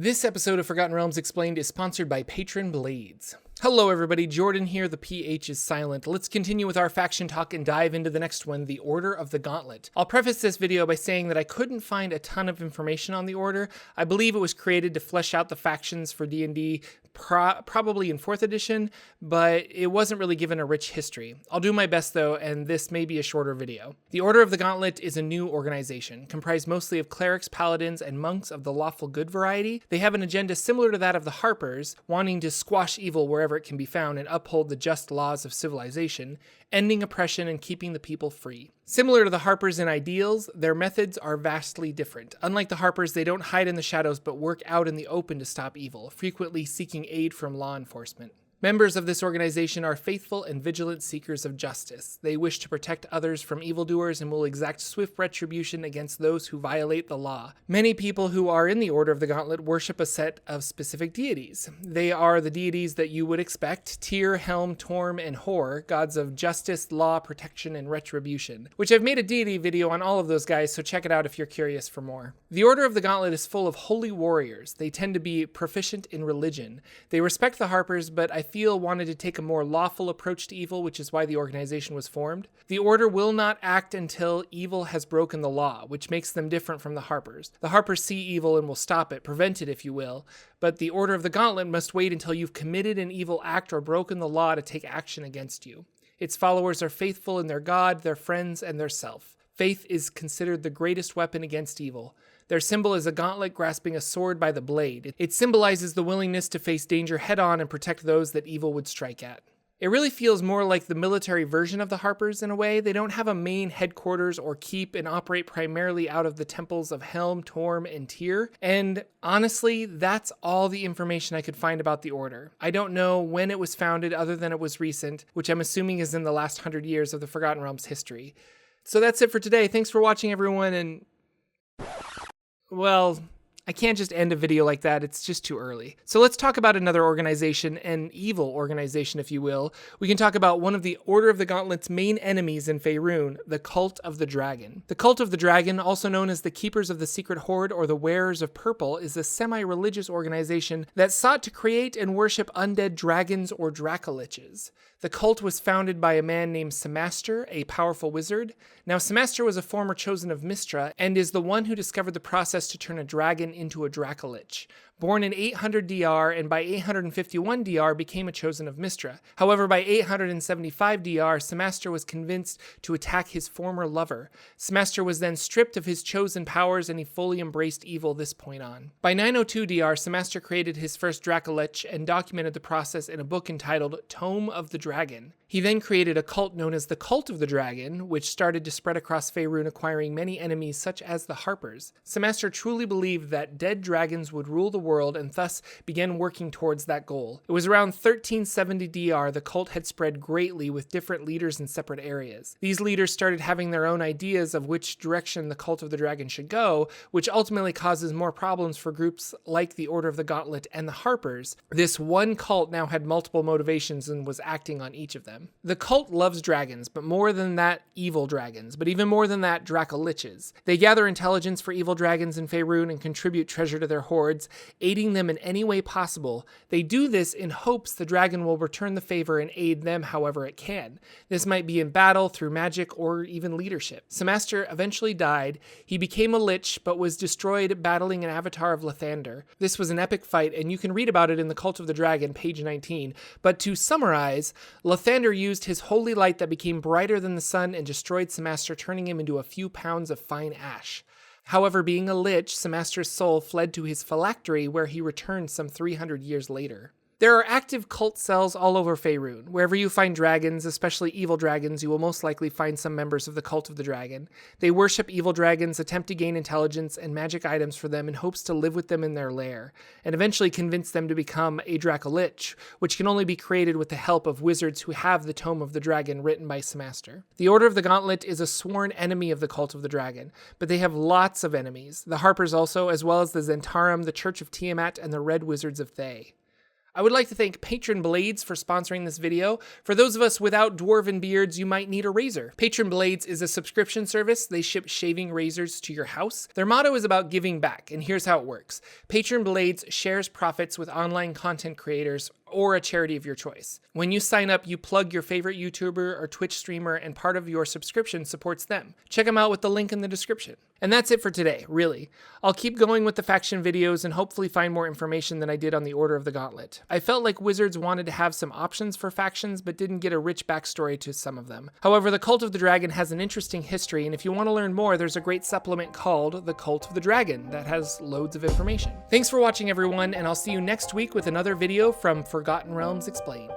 This episode of Forgotten Realms Explained is sponsored by Patron Blades. Hello everybody, Jordan here, the PH is silent. Let's continue with our faction talk and dive into the next one, the Order of the Gauntlet. I'll preface this video by saying that I couldn't find a ton of information on the Order. I believe it was created to flesh out the factions for D&D, probably in 4th edition, but it wasn't really given a rich history. I'll do my best though, and this may be a shorter video. The Order of the Gauntlet is a new organization, comprised mostly of clerics, paladins, and monks of the lawful good variety. They have an agenda similar to that of the Harpers, wanting to squash evil wherever it can be found and uphold the just laws of civilization, ending oppression and keeping the people free. Similar to the Harpers in ideals, their methods are vastly different. Unlike the Harpers, they don't hide in the shadows but work out in the open to stop evil, frequently seeking aid from law enforcement. Members of this organization are faithful and vigilant seekers of justice. They wish to protect others from evildoers and will exact swift retribution against those who violate the law. Many people who are in the Order of the Gauntlet worship a set of specific deities. They are the deities that you would expect: Tyr, Helm, Torm, and Hor, gods of justice, law, protection, and retribution, which I've made a deity video on all of those guys, so check it out if you're curious for more. The Order of the Gauntlet is full of holy warriors. They tend to be proficient in religion. They respect the Harpers, but I feel wanted to take a more lawful approach to evil, which is why the organization was formed. The Order will not act until evil has broken the law, which makes them different from the Harpers. The Harpers see evil and will stop it, prevent it if you will, but the Order of the Gauntlet must wait until you've committed an evil act or broken the law to take action against you. Its followers are faithful in their God, their friends, and their self. Faith is considered the greatest weapon against evil. Their symbol is a gauntlet grasping a sword by the blade. It symbolizes the willingness to face danger head-on and protect those that evil would strike at. It really feels more like the military version of the Harpers in a way. They don't have a main headquarters or keep and operate primarily out of the temples of Helm, Torm, and Tyr. And honestly, that's all the information I could find about the Order. I don't know when it was founded other than it was recent, which I'm assuming is in the last 100 years of the Forgotten Realms history. So that's it for today. Thanks for watching, everyone, and well, I can't just end a video like that, it's just too early. So let's talk about another organization, an evil organization if you will. We can talk about one of the Order of the Gauntlet's main enemies in Faerun, the Cult of the Dragon. The Cult of the Dragon, also known as the Keepers of the Secret Horde or the Wearers of Purple, is a semi-religious organization that sought to create and worship undead dragons or dracoliches. The cult was founded by a man named Samaster, a powerful wizard. Now, Samaster was a former chosen of Mystra, and is the one who discovered the process to turn a dragon into a dracolich. Born in 800 DR, and by 851 DR became a chosen of Mystra. However, by 875 DR, Samaster was convinced to attack his former lover. Samaster was then stripped of his chosen powers, and he fully embraced evil this point on. By 902 DR, Samaster created his first dracolich and documented the process in a book entitled Tome of the Dragon. He then created a cult known as the Cult of the Dragon, which started to spread across Faerun, acquiring many enemies such as the Harpers. Samaster truly believed that dead dragons would rule the world and thus began working towards that goal. It was around 1370 DR the cult had spread greatly with different leaders in separate areas. These leaders started having their own ideas of which direction the Cult of the Dragon should go, which ultimately causes more problems for groups like the Order of the Gauntlet and the Harpers. This one cult now had multiple motivations and was acting on each of them. The cult loves dragons, but more than that, evil dragons, but even more than that, dracoliches. They gather intelligence for evil dragons in Faerun and contribute treasure to their hordes, aiding them in any way possible. They do this in hopes the dragon will return the favor and aid them however it can. This might be in battle, through magic, or even leadership. Samaster eventually died. He became a lich, but was destroyed battling an avatar of Lathander. This was an epic fight, and you can read about it in the Cult of the Dragon, page 19. But to summarize, Lathander used his holy light that became brighter than the sun and destroyed Samaster, turning him into a few pounds of fine ash. However, being a lich, Samaster's soul fled to his phylactery, where he returned some 300 years later. There are active cult cells all over Faerun. Wherever you find dragons, especially evil dragons, you will most likely find some members of the Cult of the Dragon. They worship evil dragons, attempt to gain intelligence and magic items for them in hopes to live with them in their lair, and eventually convince them to become a dracolich, which can only be created with the help of wizards who have the Tome of the Dragon written by Samaster. The Order of the Gauntlet is a sworn enemy of the Cult of the Dragon, but they have lots of enemies. The Harpers also, as well as the Zentarum, the Church of Tiamat, and the Red Wizards of Thay. I would like to thank Patron Blades for sponsoring this video. For those of us without dwarven beards, you might need a razor. Patron Blades is a subscription service. They ship shaving razors to your house. Their motto is about giving back, and here's how it works. Patron Blades shares profits with online content creators or a charity of your choice. When you sign up, you plug your favorite YouTuber or Twitch streamer, and part of your subscription supports them. Check them out with the link in the description. And that's it for today, really. I'll keep going with the faction videos and hopefully find more information than I did on the Order of the Gauntlet. I felt like Wizards wanted to have some options for factions, but didn't get a rich backstory to some of them. However, the Cult of the Dragon has an interesting history, and if you want to learn more, there's a great supplement called The Cult of the Dragon that has loads of information. Thanks for watching, everyone, and I'll see you next week with another video from Forgotten Realms Explained.